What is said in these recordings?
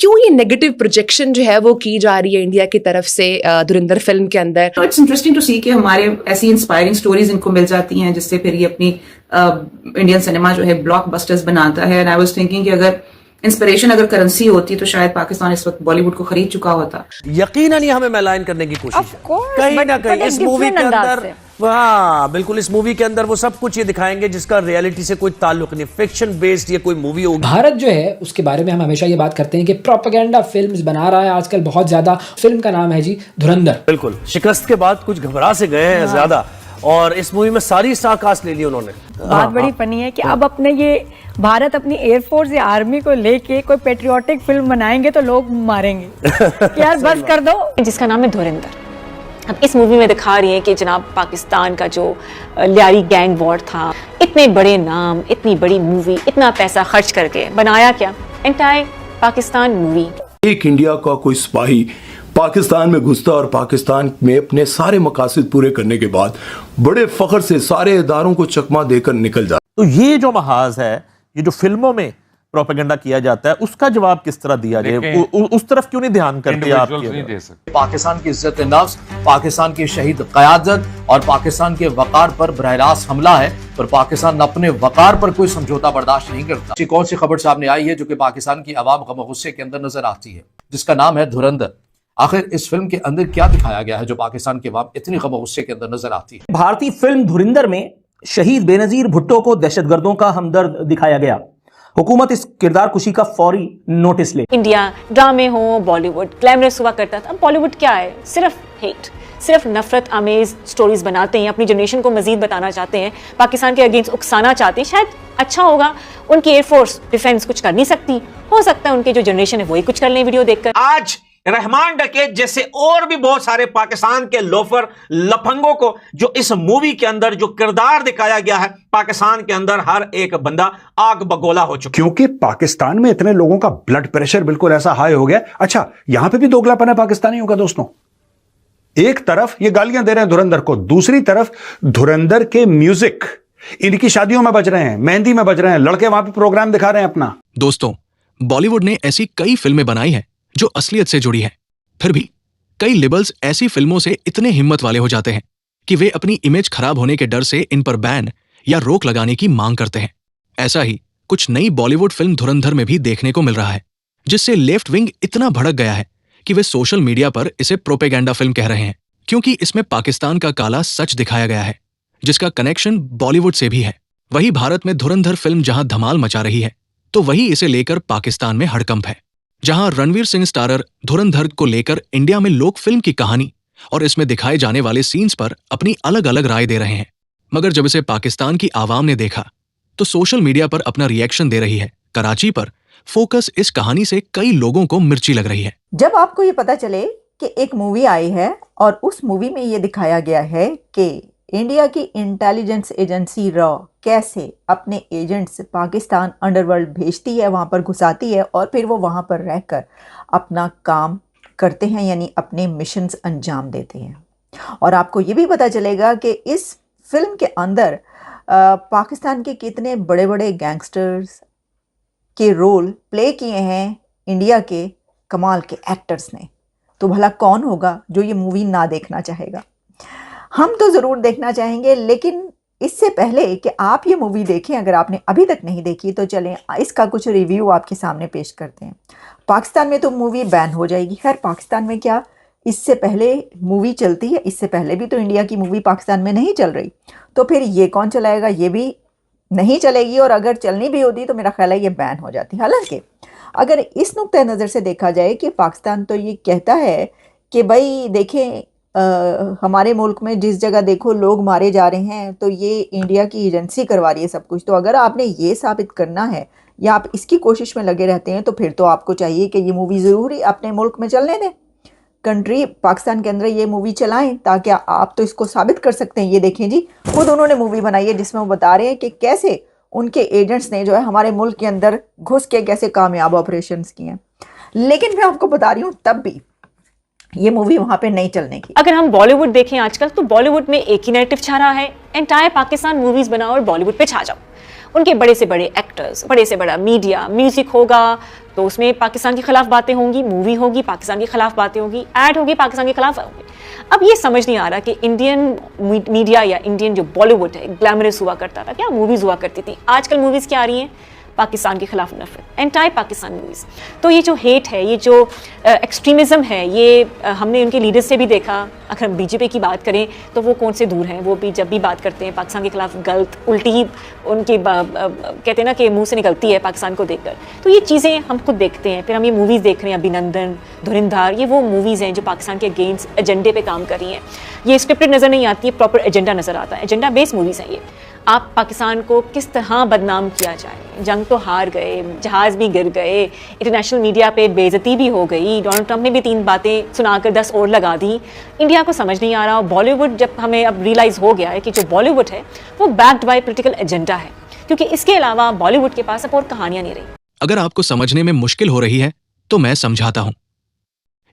क्यों ये negative projection जो है वो की जा रही है इंडिया की तरफ से धुरंधर फिल्म के अंदर? इट्स इंटरेस्टिंग टू सी कि हमारे ऐसी इंस्पायरिंग स्टोरीज इनको मिल जाती हैं जिससे फिर ये अपनी इंडियन सिनेमा जो है ब्लॉकबस्टर्स बनाता है। एंड आई वाज थिंकिंग कि अगर इंस्पिरेशन अगर करेंसी होती तो शायद पाकिस्तान इस वक्त बॉलीवुड को खरीद चुका होता। यकीनन ही हमें मैलाइन करने की कोशिश है कहीं ना कहीं इस मूवी के अंदर। हाँ बिल्कुल, इस मूवी के अंदर वो सब कुछ ये दिखाएंगे जिसका रियलिटी से कोई ताल्लुक नहीं, फिक्शन बेस्ड ये कोई मूवी होगी। भारत जो है उसके बारे में हम हमेशा ये बात करते हैं कि प्रोपेगेंडा फिल्म्स बना रहा है आजकल बहुत ज्यादा। फिल्म का नाम है जी धुरंधर। बिल्कुल, शिकस्त के बाद कुछ घबरा से गए हैं ज्यादा, और इस मूवी में सारी स्टार कास्ट ले ली उन्होंने। बात बड़ी फनी है कि अब अपने ये भारत अपनी एयरफोर्स या आर्मी को लेके कोई पेट्रियोटिक फिल्म बनाएंगे तो लोग मारेंगे यार बस कर दो। जिसका नाम है धुरंधर। अब इस मूवी में दिखा रही है कि जनाब पाकिस्तान का जो लियारी गैंग वॉर था, इतने बड़े नाम, इतनी बड़ी मूवी, इतना पैसा खर्च करके बनाया क्या, एंटायर पाकिस्तान मूवी। एक इंडिया का कोई सिपाही पाकिस्तान में घुसता और पाकिस्तान में अपने सारे मकासद पूरे करने के बाद बड़े फख्र से सारे इदारों को चकमा देकर निकल जाता। तो ये जो महाज है, ये जो फिल्मों में प्रोपेगेंडा किया जाता है, उसका जवाब किस तरह दिया जाए, उस तरफ क्यों नहीं ध्यान करते आप? पाकिस्तान की इज्जत नफ्स, पाकिस्तान की शहीद क़यादत और पाकिस्तान के वकार पर बरह-रास्त हमला है, पर पाकिस्तान अपने वकार पर कोई समझौता बर्दाश्त नहीं करता। कौन सी खबर सामने आई है जो कि पाकिस्तान की आवाम गम गुस्से के अंदर नजर आती है, जिसका नाम है धुरंधर। आखिर इस फिल्म के अंदर क्या दिखाया गया है जो पाकिस्तान के अवाम इतनी गम गुस्से के अंदर नजर आती है? भारतीय फिल्म धुरंधर में शहीद बेनजीर भुट्टो को दहशतगर्दों का हमदर्द दिखाया गया। हुकूमत इस किरदार कुशी का फौरी नोटिस ले। इंडिया ड्रामे हो, बॉलीवुड ग्लैमरस हुआ करता था, बॉलीवुड क्या है, सिर्फ हेट, सिर्फ नफरत आमेज स्टोरीज बनाते हैं, अपनी जनरेशन को मजीद बताना चाहते हैं, पाकिस्तान के अगेंस्ट उकसाना चाहते हैं। शायद अच्छा होगा, उनकी एयरफोर्स डिफेंस कुछ कर नहीं सकती, हो सकता है उनकी जो जनरेशन है वही कुछ कर लें वीडियो देखकर। आज रहमान डकैत जैसे और भी बहुत सारे पाकिस्तान के लोफर लफंगों को जो इस मूवी के अंदर जो किरदार दिखाया गया है, पाकिस्तान के अंदर हर एक बंदा आग बगोला हो चुका, क्योंकि पाकिस्तान में इतने लोगों का ब्लड प्रेशर बिल्कुल ऐसा हाई हो गया। अच्छा, यहां पे भी दोगलापन है पाकिस्तानियों का दोस्तों। एक तरफ ये गालियां दे रहे हैं धुरंधर को, दूसरी तरफ धुरंधर के म्यूजिक इनकी शादियों में बज रहे हैं, मेहंदी में बज रहे हैं, लड़के वहां पे प्रोग्राम दिखा रहे हैं अपना। दोस्तों, बॉलीवुड ने ऐसी कई फिल्में बनाई हैं जो असलियत से जुड़ी है, फिर भी कई लिबरल्स ऐसी फिल्मों से इतने हिम्मत वाले हो जाते हैं कि वे अपनी इमेज खराब होने के डर से इन पर बैन या रोक लगाने की मांग करते हैं। ऐसा ही कुछ नई बॉलीवुड फिल्म धुरंधर में भी देखने को मिल रहा है, जिससे लेफ्ट विंग इतना भड़क गया है कि वे सोशल मीडिया पर इसे प्रोपेगेंडा फिल्म कह रहे हैं, क्योंकि इसमें पाकिस्तान का काला सच दिखाया गया है, जिसका कनेक्शन बॉलीवुड से भी है। वही भारत में धुरंधर फिल्म जहां धमाल मचा रही है, तो वही इसे लेकर पाकिस्तान में हड़कंप है, जहां रणवीर सिंह स्टारर धुरंधर को लेकर इंडिया में लोग फिल्म की कहानी और इसमें दिखाए जाने वाले सीन्स पर अपनी अलग अलग राय दे रहे हैं। मगर जब इसे पाकिस्तान की आवाम ने देखा तो सोशल मीडिया पर अपना रिएक्शन दे रही है। कराची पर फोकस इस कहानी से कई लोगों को मिर्ची लग रही है। जब आपको ये पता चले कि एक मूवी आई है और उस मूवी में ये दिखाया गया है कि इंडिया की इंटेलिजेंस एजेंसी रॉ कैसे अपने एजेंट्स पाकिस्तान अंडरवर्ल्ड भेजती है, वहाँ पर घुसाती है और फिर वो वहाँ पर रहकर अपना काम करते हैं, यानी अपने मिशंस अंजाम देते हैं। और आपको ये भी पता चलेगा कि इस फिल्म के अंदर पाकिस्तान के कितने बड़े बड़े गैंगस्टर्स के रोल प्ले किए हैं इंडिया के कमाल के एक्टर्स ने। तो भला कौन होगा जो ये मूवी ना देखना चाहेगा? हम तो ज़रूर देखना चाहेंगे, लेकिन इससे पहले कि आप ये मूवी देखें, अगर आपने अभी तक नहीं देखी तो चलें इसका कुछ रिव्यू आपके सामने पेश करते हैं। पाकिस्तान में तो मूवी बैन हो जाएगी। खैर, पाकिस्तान में क्या, इससे पहले मूवी चलती है, इससे पहले भी तो इंडिया की मूवी पाकिस्तान में नहीं चल रही, तो फिर ये कौन चलाएगा? ये भी नहीं चलेगी, और अगर चलनी भी होती तो मेरा ख्याल है ये बैन हो जाती। हालांकि अगर इस नुक्ते नज़र से देखा जाए कि पाकिस्तान तो ये कहता है कि भाई देखें, हमारे मुल्क में जिस जगह देखो लोग मारे जा रहे हैं, तो ये इंडिया की एजेंसी करवा रही है सब कुछ। तो अगर आपने ये साबित करना है या आप इसकी कोशिश में लगे रहते हैं, तो फिर तो आपको चाहिए कि ये मूवी ज़रूर ही अपने मुल्क में चलने दें, कंट्री पाकिस्तान के अंदर ये मूवी चलाएं, ताकि आप तो इसको साबित कर सकते हैं। ये देखें जी, खुद उन्होंने मूवी बनाई है जिसमें वो बता रहे हैं कि कैसे उनके एजेंट्स ने जो है हमारे मुल्क के अंदर घुस के कैसे कामयाब ऑपरेशंस किए हैं। लेकिन मैं आपको बता रही हूँ, तब भी ये मूवी वहां पे नहीं चलने की। अगर हम बॉलीवुड देखें आजकल, तो बॉलीवुड में एक ही नैरेटिव छा रहा है, एंटायर पाकिस्तान मूवीज बनाओ और बॉलीवुड पे छा जाओ। उनके बड़े से बड़े एक्टर्स, बड़े से बड़ा मीडिया, म्यूजिक होगा तो उसमें पाकिस्तान के खिलाफ बातें होंगी, मूवी होगी पाकिस्तान के खिलाफ बातें होंगी, ऐड होगी पाकिस्तान के खिलाफ होंगी। अब ये समझ नहीं आ रहा कि इंडियन मीडिया या इंडियन जो बॉलीवुड है ग्लैमरस हुआ करता था, क्या मूवीज हुआ करती थी, आजकल मूवीज क्या आ रही हैं पाकिस्तान के खिलाफ नफरत, एंटाई पाकिस्तान मूवीज। तो ये जो हेट है, ये जो एक्सट्रीमिज्म है, ये हमने उनके लीडर्स से भी देखा। अगर हम बीजेपी की बात करें तो वो कौन से दूर हैं, वो भी जब भी बात करते हैं पाकिस्तान के खिलाफ गलत उल्टी ही उनकी कहते हैं ना कि मुंह से निकलती है पाकिस्तान को देखकर। तो ये चीज़ें हम खुद देखते हैं, फिर हम ये मूवीज़ देख रहे हैं, अभिनंदन, धुरंधर, ये वो मूवीज़ हैं जो पाकिस्तान के अगेंस्ट एजेंडे पे काम कर रही हैं। ये स्क्रिप्टेड नज़र नहीं आती है, प्रॉपर एजेंडा नज़र आता है, एजेंडा बेस्ड मूवीज़ हैं ये। आप पाकिस्तान को किस तरह बदनाम किया जाए, जंग तो हार गए, जहाज़ भी गिर गए, इंटरनेशनल मीडिया पे बेइज्जती भी हो गई, डोनाल्ड ट्रंप ने भी 3 बातें सुनाकर 10 और लगा दी। इंडिया को समझ नहीं आ रहा। बॉलीवुड जब हमें अब रियलाइज़ हो गया है कि जो बॉलीवुड है वो बैक्ड बाय पॉलिटिकल एजेंडा है, क्योंकि इसके अलावा बॉलीवुड के पास अब और कहानियां नहीं रही। अगर आपको समझने में मुश्किल हो रही है तो मैं समझाता हूं।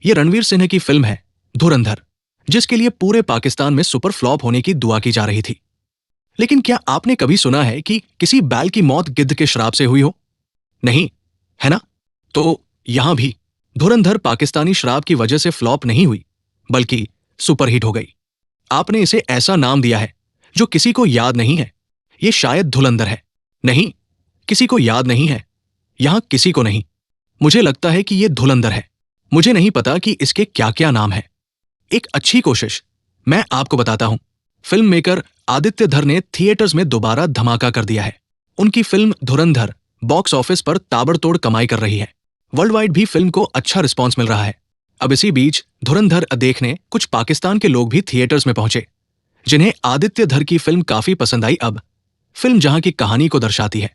यह रणवीर सिन्हा की फिल्म है धुरंधर, जिसके लिए पूरे पाकिस्तान में सुपर फ्लॉप होने की दुआ की जा रही थी। लेकिन क्या आपने कभी सुना है कि किसी बैल की मौत गिद्ध के श्राप से हुई हो? नहीं, है ना? तो यहां भी धुरंधर पाकिस्तानी श्राप की वजह से फ्लॉप नहीं हुई, बल्कि सुपरहिट हो गई। आपने इसे ऐसा नाम दिया है जो किसी को याद नहीं है। यह शायद धुरंधर है। नहीं, किसी को याद नहीं है। यहां किसी को नहीं। मुझे लगता है कि यह धुरंधर है। मुझे नहीं पता कि इसके क्या क्या नाम है। एक अच्छी कोशिश मैं आपको बताता हूं। फिल्म मेकर आदित्य धर ने थिएटर्स में दोबारा धमाका कर दिया है। उनकी फिल्म धुरंधर बॉक्स ऑफिस पर ताबड़तोड़ कमाई कर रही है। वर्ल्ड वाइड भी फिल्म को अच्छा रिस्पॉन्स मिल रहा है। अब इसी बीच धुरंधर देखने कुछ पाकिस्तान के लोग भी थिएटर्स में पहुंचे, जिन्हें आदित्य धर की फिल्म काफी पसंद आई। अब फिल्म जहां की कहानी को दर्शाती है,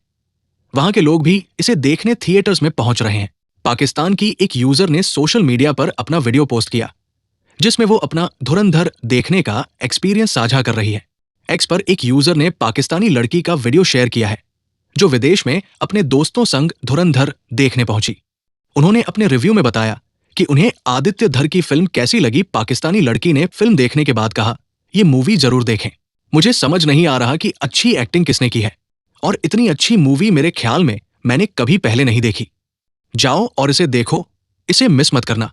वहां के लोग भी इसे देखने थिएटर्स में पहुंच रहे हैं। पाकिस्तान की एक यूजर ने सोशल मीडिया पर अपना वीडियो पोस्ट किया, जिसमें वो अपना धुरंधर देखने का एक्सपीरियंस साझा कर रही है। एक्स पर एक यूजर ने पाकिस्तानी लड़की का वीडियो शेयर किया है, जो विदेश में अपने दोस्तों संग धुरंधर देखने पहुंची। उन्होंने अपने रिव्यू में बताया कि उन्हें आदित्य धर की फिल्म कैसी लगी। पाकिस्तानी लड़की ने फिल्म देखने के बाद कहा, ये मूवी जरूर देखें। मुझे समझ नहीं आ रहा कि अच्छी एक्टिंग किसने की है, और इतनी अच्छी मूवी मेरे ख्याल में मैंने कभी पहले नहीं देखी। जाओ और इसे देखो, इसे मिस मत करना।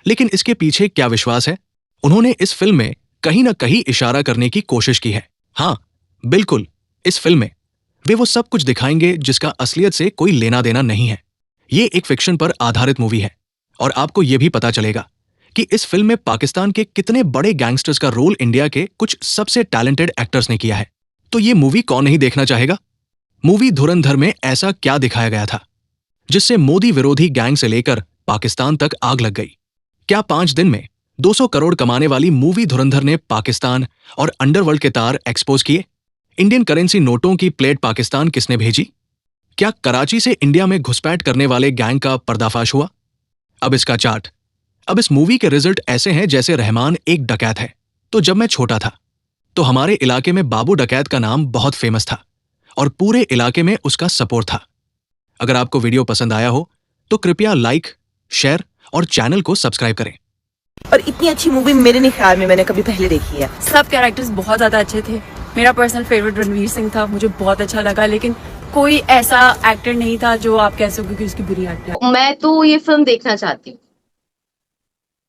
लेकिन इसके पीछे क्या विश्वास है? उन्होंने इस फिल्म में कहीं ना कहीं इशारा करने की कोशिश की है। हाँ, बिल्कुल, इस फिल्म में वे वो सब कुछ दिखाएंगे जिसका असलियत से कोई लेना देना नहीं है। ये एक फिक्शन पर आधारित मूवी है, और आपको यह भी पता चलेगा कि इस फिल्म में पाकिस्तान के कितने बड़े गैंगस्टर्स का रोल इंडिया के कुछ सबसे टैलेंटेड एक्टर्स ने किया है। तो ये मूवी कौन नहीं देखना चाहेगा? मूवी धुरंधर में ऐसा क्या दिखाया गया था जिससे मोदी विरोधी गैंग से लेकर पाकिस्तान तक आग लग गई? क्या 5 दिन में 200 करोड़ कमाने वाली मूवी धुरंधर ने पाकिस्तान और अंडरवर्ल्ड के तार एक्सपोज किए? इंडियन करेंसी नोटों की प्लेट पाकिस्तान किसने भेजी? क्या कराची से इंडिया में घुसपैठ करने वाले गैंग का पर्दाफाश हुआ? अब इसका चार्ट। अब इस मूवी के रिजल्ट ऐसे हैं जैसे रहमान एक डकैत है। तो जब मैं छोटा था तो हमारे इलाके में बाबू डकैत का नाम बहुत फेमस था, और पूरे इलाके में उसका सपोर्ट था। अगर आपको वीडियो पसंद आया हो तो कृपया लाइक, शेयर और चैनल को सब्सक्राइब करें। और इतनी अच्छी मूवी मेरे नहीं ख्याल में मैंने कभी पहले देखी है। सब कैरेक्टर्स बहुत ज्यादा अच्छे थे। मेरा पर्सनल फेवरेट रणवीर सिंह था, मुझे बहुत अच्छा लगा। लेकिन कोई ऐसा एक्टर नहीं था जो आप कह सको कि उसकी बुरी एक्टिंग। मैं तो ये फिल्म देखना चाहती हूँ,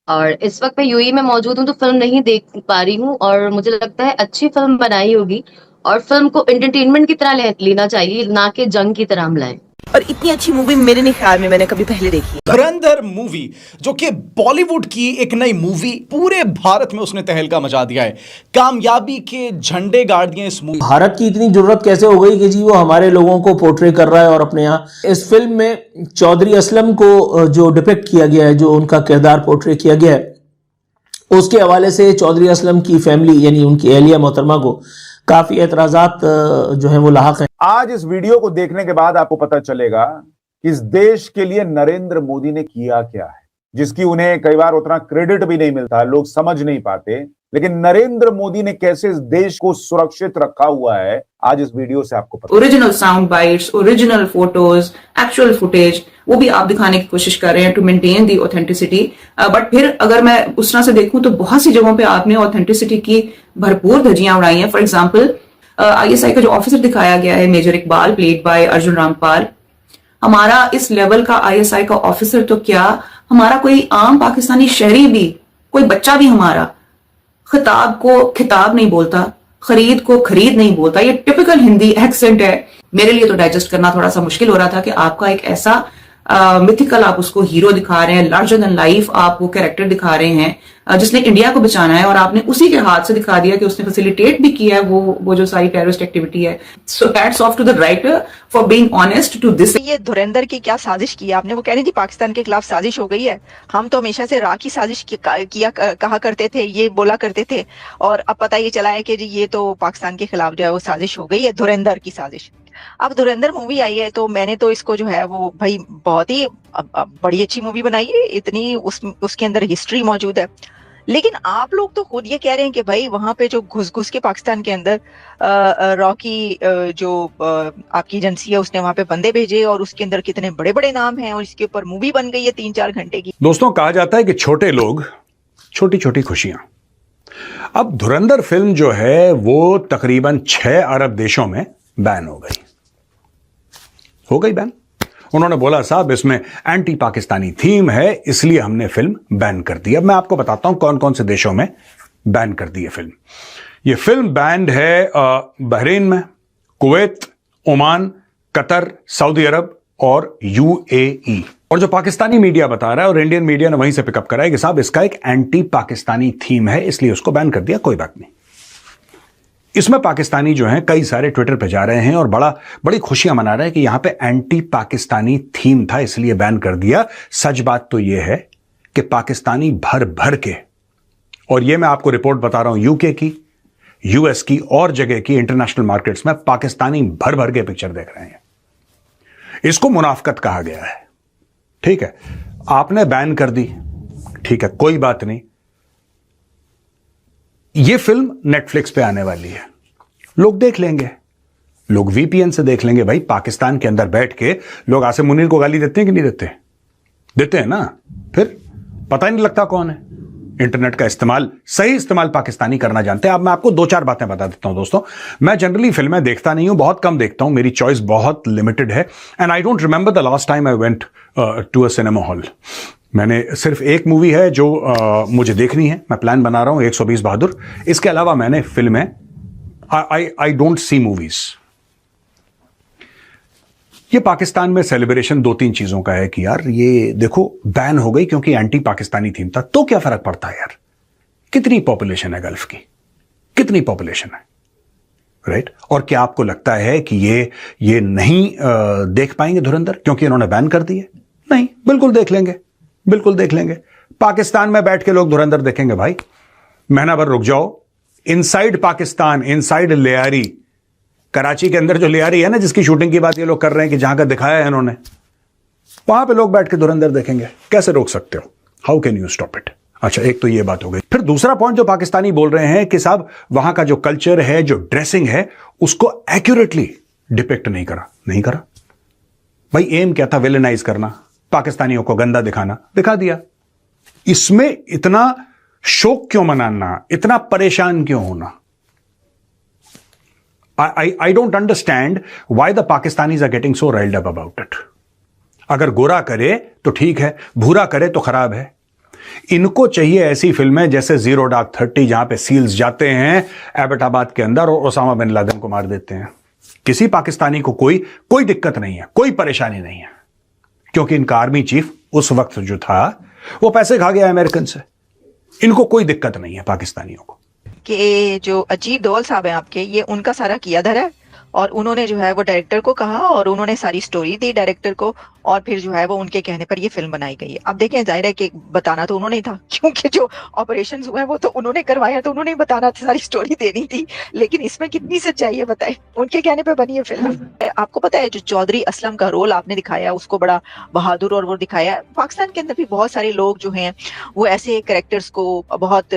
और इस वक्त मैं यूएई में मौजूद हूँ तो फिल्म नहीं देख पा रही हूँ, और मुझे लगता है अच्छी फिल्म बनाई होगी, और फिल्म को एंटरटेनमेंट की तरह लेना चाहिए, ना कि जंग की तरह हम लाएं। और इतनी अच्छी मूवी मेरे नहीं ख्याल में मैंने कभी पहले देखी है। धुरंधर मूवी जो कि बॉलीवुड की एक नई मूवी, पूरे भारत में उसने तहलका मचा दिया है, कामयाबी के झंडे गाड़ दिए इस मूवी। भारत की इतनी जरूरत कैसे हो गई कि जी वो हमारे लोगों को पोर्ट्रे कर रहा है। और अपने यहाँ इस फिल्म में चौधरी असलम को जो डिपिक्ट किया गया है, जो उनका किरदार पोर्ट्रे किया गया है, उसके हवाले से चौधरी असलम की फैमिली यानी उनकी अहलिया मोहतरमा को काफी एतराजात जो है वो लाहक हैं। आज इस वीडियो को देखने के बाद आपको पता चलेगा कि इस देश के लिए नरेंद्र मोदी ने किया क्या है, जिसकी उन्हें कई बार उतना क्रेडिट भी नहीं मिलता, लोग समझ नहीं पाते। लेकिन नरेंद्र मोदी ने कैसे इस देश को सुरक्षित रखा हुआ है, आज इस वीडियो से आपको पता। Original sound bites, original photos, actual footage, वो भी आप दिखाने की कोशिश कर रहे हैं to maintain the authenticity. But फिर अगर मैं उस तरह से देखूं तो बहुत सी जगहों पे आपने ऑथेंटिसिटी की भरपूर धज्जियां उड़ाई हैं। फॉर एग्जाम्पल ISI का जो ऑफिसर दिखाया गया है, major Iqbal played by Arjun Rampal, हमारा इस लेवल का ISI का ऑफिसर तो क्या, हमारा कोई आम पाकिस्तानी शहरी भी, कोई बच्चा भी हमारा खिताब को खिताब नहीं बोलता, खरीद को खरीद नहीं बोलता। ये टिपिकल हिंदी एक्सेंट है। मेरे लिए तो डाइजेस्ट करना थोड़ा सा मुश्किल हो रहा था कि आपका एक ऐसा मिथिकल आप उसको हीरो दिखा रहे हैं, लार्जर देन लाइफ आप वो कैरेक्टर दिखा रहे हैं जिसने इंडिया को बचाना है, और आपने उसी के हाथ से दिखा दिया कि उसने फैसिलिटेट भी किया है वो जो सारी टेररिस्ट एक्टिविटी है। So hats off to the writer for being honest to this. ये धुरंधर की क्या साजिश की आपने? वो कह रही थी पाकिस्तान के खिलाफ साजिश हो गई है। हम तो हमेशा से रा की साजिश कहा करते थे, ये बोला करते थे, और अब पता ये चला है कि जी ये तो पाकिस्तान के खिलाफ जो है वो साजिश हो गई है, धुरंधर की साजिश। अब धुरंधर मूवी आई है तो मैंने तो इसको जो है वो भाई बहुत ही बड़ी अच्छी मूवी बनाई है, इतनी उसके अंदर हिस्ट्री मौजूद है। लेकिन आप लोग तो खुद ये कह रहे हैं कि भाई वहां पे जो घुस के पाकिस्तान के अंदर रॉकी जो आपकी एजेंसी है उसने वहां पे बंदे भेजे और उसके अंदर कितने बड़े बड़े नाम हैं और इसके ऊपर मूवी बन गई है 3-4 घंटे की। दोस्तों, कहा जाता है कि छोटे लोग छोटी छोटी खुशियां। अब धुरंधर फिल्म जो है वो तकरीबन 6 अरब देशों में बैन हो गई बैन। उन्होंने बोला साहब इसमें एंटी पाकिस्तानी थीम है, इसलिए हमने फिल्म बैन कर दी। अब मैं आपको बताता हूं कौन कौन से देशों में बैन कर दी है फिल्म। ये फिल्म बैंड है बहरीन में, कुवैत, ओमान, कतर, सऊदी अरब और UAE। और जो पाकिस्तानी मीडिया बता रहा है और इंडियन मीडिया ने वहीं से पिकअप करा है कि साहब इसका एक एंटी पाकिस्तानी थीम है, इसलिए उसको बैन कर दिया। कोई बात नहीं। इसमें पाकिस्तानी जो हैं कई सारे ट्विटर पे जा रहे हैं और बड़ी खुशियां मना रहे हैं कि यहां पे एंटी पाकिस्तानी थीम था इसलिए बैन कर दिया। सच बात तो यह है कि पाकिस्तानी भर भर के, और यह मैं आपको रिपोर्ट बता रहा हूं UK की, US की और जगह की इंटरनेशनल मार्केट्स में पाकिस्तानी भर भर के पिक्चर देख रहे हैं। इसको मुनाफकत कहा गया है। ठीक है, आपने बैन कर दी, ठीक है, कोई बात नहीं। यह फिल्म नेटफ्लिक्स पे आने वाली है, लोग देख लेंगे, लोग VPN से देख लेंगे। भाई पाकिस्तान के अंदर बैठ के लोग आसिम मुनीर को गाली देते हैं कि नहीं देते? देते हैं ना। फिर पता ही नहीं लगता कौन है। इंटरनेट का सही इस्तेमाल पाकिस्तानी करना जानते हैं। अब मैं आपको 2-4 बातें बता देता हूं दोस्तों। मैं जनरली फिल्में देखता नहीं हूं, बहुत कम देखता हूं, मेरी चॉइस बहुत लिमिटेड है। And I don't remember the last time I went to a cinema hall. मैंने सिर्फ एक मूवी है जो मुझे देखनी है, मैं प्लान बना रहा हूं, 120 बहादुर। इसके अलावा मैंने फिल्में आई डोंट सी मूवीज। ये पाकिस्तान में सेलिब्रेशन 2-3 चीजों का है कि यार ये देखो बैन हो गई क्योंकि एंटी पाकिस्तानी थीम था, तो क्या फर्क पड़ता है यार? कितनी पॉपुलेशन है गल्फ की, कितनी पॉपुलेशन है, राइट? और क्या आपको लगता है कि ये नहीं देख पाएंगे धुरंधर क्योंकि इन्होंने बैन कर दी है? नहीं, बिल्कुल देख लेंगे, बिल्कुल देख लेंगे। पाकिस्तान में बैठ के लोग धुरंधर देखेंगे। भाई महीना भर रुक जाओ, इनसाइड पाकिस्तान, इनसाइड लियारी, कराची के अंदर जो लियारी है ना, जिसकी शूटिंग की बात ये लोग कर रहे हैं कि जहां का दिखाया है इन्होंने, वहां पे लोग बैठ के धुरंधर देखेंगे। कैसे रोक सकते हो? How can you stop it? अच्छा, एक तो ये बात हो गई। फिर दूसरा पॉइंट जो पाकिस्तानी बोल रहे हैं कि साहब वहां का जो कल्चर है, जो ड्रेसिंग है, उसको एक्यूरेटली डिपिक्ट नहीं करा। भाई एम क्या था? विलेनाइज करना, पाकिस्तानियों को गंदा दिखाना, दिखा दिया। इसमें इतना शोक क्यों मनाना, इतना परेशान क्यों होना? I don't understand why the Pakistanis are getting so riled up about it. अगर गोरा करे तो ठीक है, भूरा करे तो खराब है। इनको चाहिए ऐसी फिल्में जैसे जीरो डार्क 30, जहां पे सील्स जाते हैं एबटाबाद के अंदर और ओसामा बिन लादेन को मार देते हैं। किसी पाकिस्तानी को कोई दिक्कत नहीं है, कोई परेशानी नहीं है, क्योंकि इनका आर्मी चीफ उस वक्त जो था वो पैसे खा गया अमेरिकन से। इनको कोई दिक्कत नहीं है पाकिस्तानियों को। कि जो अजीत डोल साहब हैं आपके, ये उनका सारा किया धरा है और उन्होंने जो है वो डायरेक्टर को कहा और उन्होंने सारी स्टोरी दी डायरेक्टर को और फिर जो है वो उनके कहने पर ये फिल्म बनाई गई है। अब देखें, जाहिर है कि बताना तो उन्होंने ही था, क्योंकि जो ऑपरेशंस हुए हैं वो तो उन्होंने करवाया, तो उन्होंने ही बताना था, सारी स्टोरी देनी थी। लेकिन इसमें कितनी सच्चाई है बताए? उनके कहने पे बनी है फिल्म। आपको पता है जो चौधरी असलम का रोल आपने दिखाया, उसको बड़ा बहादुर और वो दिखाया। पाकिस्तान के अंदर भी बहुत सारे लोग जो हैं वो ऐसे कैरेक्टर्स को बहुत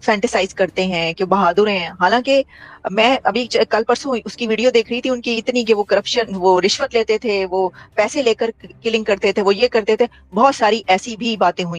फैंटेसाइज करते हैं कि बहादुर हैं। हालांकि मैं अभी कल परसों उसकी वीडियो देख रही थी उनकी, इतनी कि वो करप्शन, वो रिश्वत लेते थे, वो पैसे लेकर किलिंग करते थे, वो ये करते थे, बहुत सारी ऐसी भी बातें हुई।